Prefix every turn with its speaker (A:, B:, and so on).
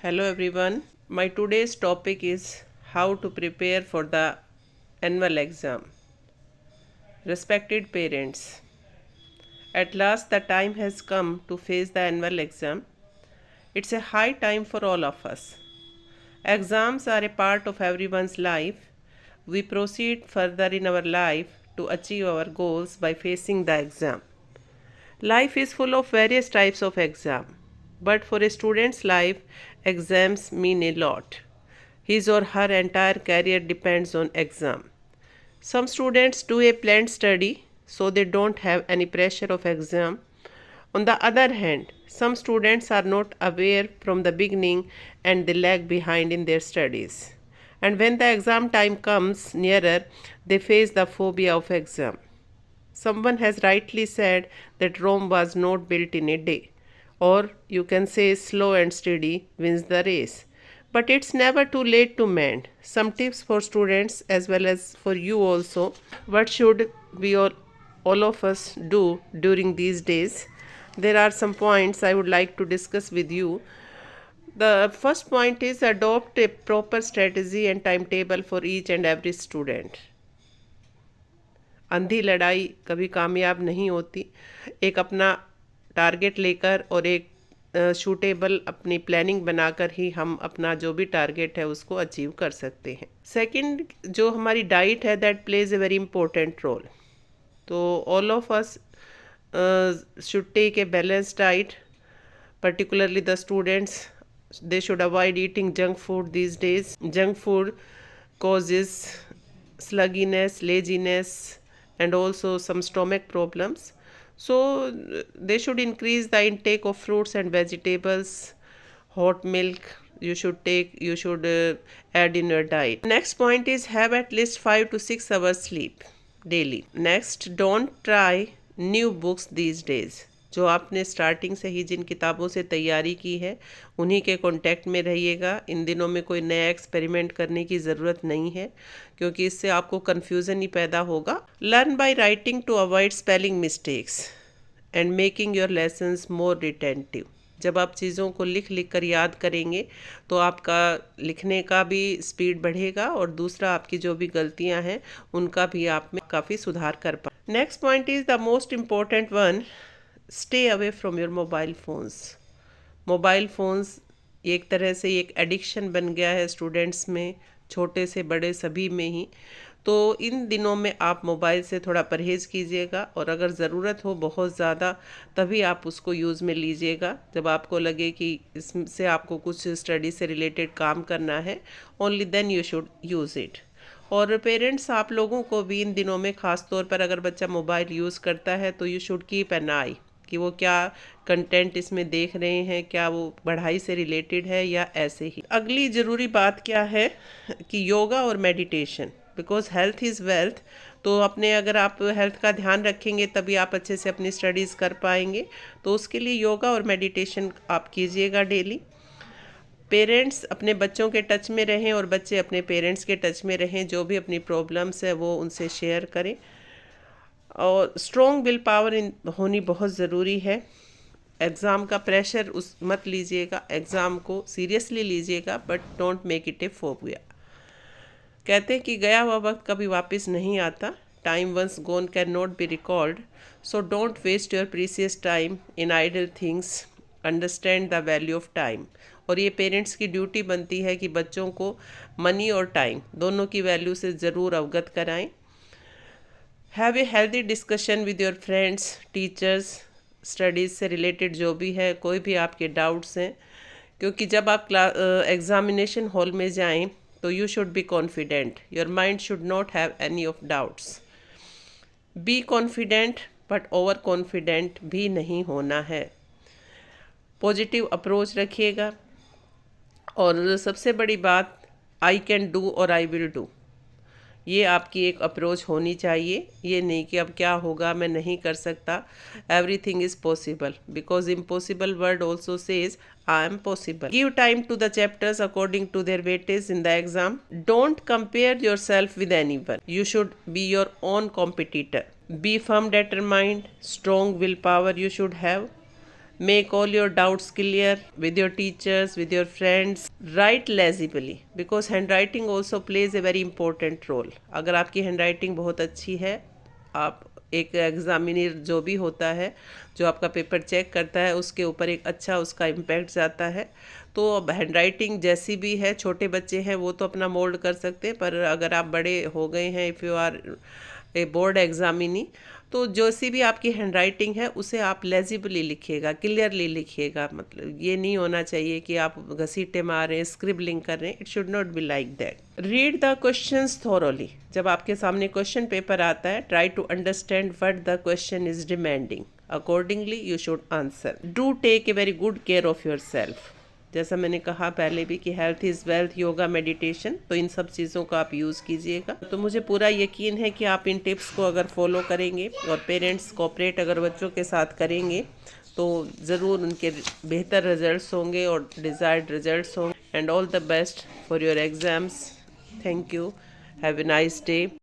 A: Hello everyone. My today's topic is how to prepare for the annual exam. Respected parents, at last the time has come to face the annual exam. It's a high time for all of us. Exams are a part of everyone's life. We proceed further in our life to achieve our goals by facing the exam. Life is full of various types of exam, but for a student's life, exams mean a lot. His or her entire career depends on exam. Some students do a planned study so they don't have any pressure of exam. On the other hand, some students are not aware from the beginning and they lag behind in their studies. And when the exam time comes nearer, they face the phobia of exam. Someone has rightly said that Rome was not built in a day. Or you can say slow and steady wins the race. But it's never too late to mend. Some tips for students as well as for you also. What should we all of us do during these days? There are some points I would like to discuss with you. The first point is adopt a proper strategy and timetable for each and every student. अंधी लड़ाई कभी कामयाब नहीं होती। एक अपना target लेकर और एक शूटेबल अपनी प्लानिंग बनाकर ही हम अपना जो भी टारगेट है उसको अचीव कर सकते हैं। सेकंड, जो हमारी डाइट है that plays a very important role. तो all of us should take a balance diet, particularly the students. They should avoid eating junk food these days. Junk food causes slugginess, laziness, and also some stomach problems. So they should increase the intake of fruits and vegetables. Hot milk you should add in your diet. Next point is have at least 5 to 6 hours sleep daily. Next, don't try new books these days. जो आपने starting से ही जिन किताबों से तैयारी की है उन्हीं के कांटेक्ट में रहिएगा। इन दिनों में कोई नया एक्सपेरिमेंट करने की ज़रूरत नहीं है, क्योंकि इससे आपको कन्फ्यूज़न ही पैदा होगा। Learn by writing to avoid spelling mistakes and making your lessons more retentive. जब आप चीज़ों को लिख लिख कर याद करेंगे तो आपका लिखने का भी स्पीड बढ़ेगा और दूसरा आपकी जो भी गलतियां हैं उनका भी आप में काफ़ी सुधार कर पाए। Next point is the most important one, stay away from your mobile phones. Mobile phones एक तरह से एक एडिक्शन बन गया है स्टूडेंट्स में, छोटे से बड़े सभी में ही। तो इन दिनों में आप मोबाइल से थोड़ा परहेज़ कीजिएगा और अगर ज़रूरत हो बहुत ज़्यादा तभी आप उसको यूज़ में लीजिएगा। जब आपको लगे कि इससे आपको कुछ स्टडी से रिलेटेड काम करना है, only then you should use it. और पेरेंट्स आप लोगों को भी इन दिनों में ख़ास तौर पर अगर बच्चा मोबाइल यूज़ करता है तो यू शुड कीप एन आई कि वो क्या कंटेंट इसमें देख रहे हैं, क्या वो पढ़ाई से रिलेटेड है या ऐसे ही। अगली ज़रूरी बात क्या है कि योगा और meditation, because health is wealth. तो अपने अगर आप हेल्थ का ध्यान रखेंगे तभी आप अच्छे से अपनी स्टडीज़ कर पाएंगे। तो उसके लिए योगा और मेडिटेशन आप कीजिएगा डेली। पेरेंट्स अपने बच्चों के टच में रहें और बच्चे अपने पेरेंट्स के टच में रहें। जो भी अपनी प्रॉब्लम्स है वो उनसे शेयर करें। और स्ट्रॉन्ग विल पावर होनी बहुत ज़रूरी है। एग्ज़ाम का प्रेशर मत लीजिएगा, एग्ज़ाम को सीरियसली लीजिएगा, but don't make it A phobia. कहते हैं कि गया हुआ वक्त कभी वापस नहीं आता। Time once gone can not be recalled, so don't waste your precious time in idle things. Understand the value of time. और ये पेरेंट्स की ड्यूटी बनती है कि बच्चों को मनी और टाइम दोनों की वैल्यू से ज़रूर अवगत कराएं। Have a healthy discussion with your friends, teachers, studies से रिलेटेड जो भी है, कोई भी आपके डाउट्स हैं, क्योंकि जब आप एग्जामिनेशन हॉल में जाएं तो you should be confident. Your mind should not have any of doubts. Be confident but over confident भी नहीं होना है। पॉजिटिव अप्रोच रखिएगा। और सबसे बड़ी बात, आई कैन डू और आई विल डू, ये आपकी एक अप्रोच होनी चाहिए। ये नहीं कि अब क्या होगा, मैं नहीं कर सकता। Everything is possible, because impossible word also says I am possible. Give time to the chapters according to their weightage in the exam. Don't compare yourself with anyone, you should be your own competitor. Be firm determined, strong will power you should have. Make all your doubts clear with your teachers, with your friends. Write legibly because handwriting also plays a very important role. अगर आपकी handwriting बहुत अच्छी है, आप एक examiner जो भी होता है, जो आपका पेपर चेक करता है, उसके ऊपर एक अच्छा उसका इम्पैक्ट जाता है। तो अब हैंडराइटिंग जैसी भी है, छोटे बच्चे हैं वो तो अपना मोल्ड कर सकते हैं, पर अगर आप बड़े हो गए हैं, if you are a board examinee, तो जैसी भी आपकी हैंडराइटिंग है उसे आप लेजिबली लिखिएगा, क्लियरली लिखिएगा। मतलब ये नहीं होना चाहिए कि आप घसीटे मार रहे हैं, स्क्रिबलिंग कर रहे हैं। It should not be like that. Read the questions thoroughly. जब आपके सामने क्वेश्चन पेपर आता है, try to understand what the question is demanding, accordingly you should answer. Do take a very good care of yourself. जैसा मैंने कहा पहले भी कि health is wealth, yoga, meditation, तो इन सब चीज़ों का आप यूज़ कीजिएगा। तो मुझे पूरा यकीन है कि आप इन टिप्स को अगर फॉलो करेंगे और पेरेंट्स कोऑपरेट अगर बच्चों के साथ करेंगे तो ज़रूर उनके बेहतर रिजल्ट्स होंगे और डिज़ायर्ड रिजल्ट्स होंगे। And all the best for your exams. Thank you. Have a nice day.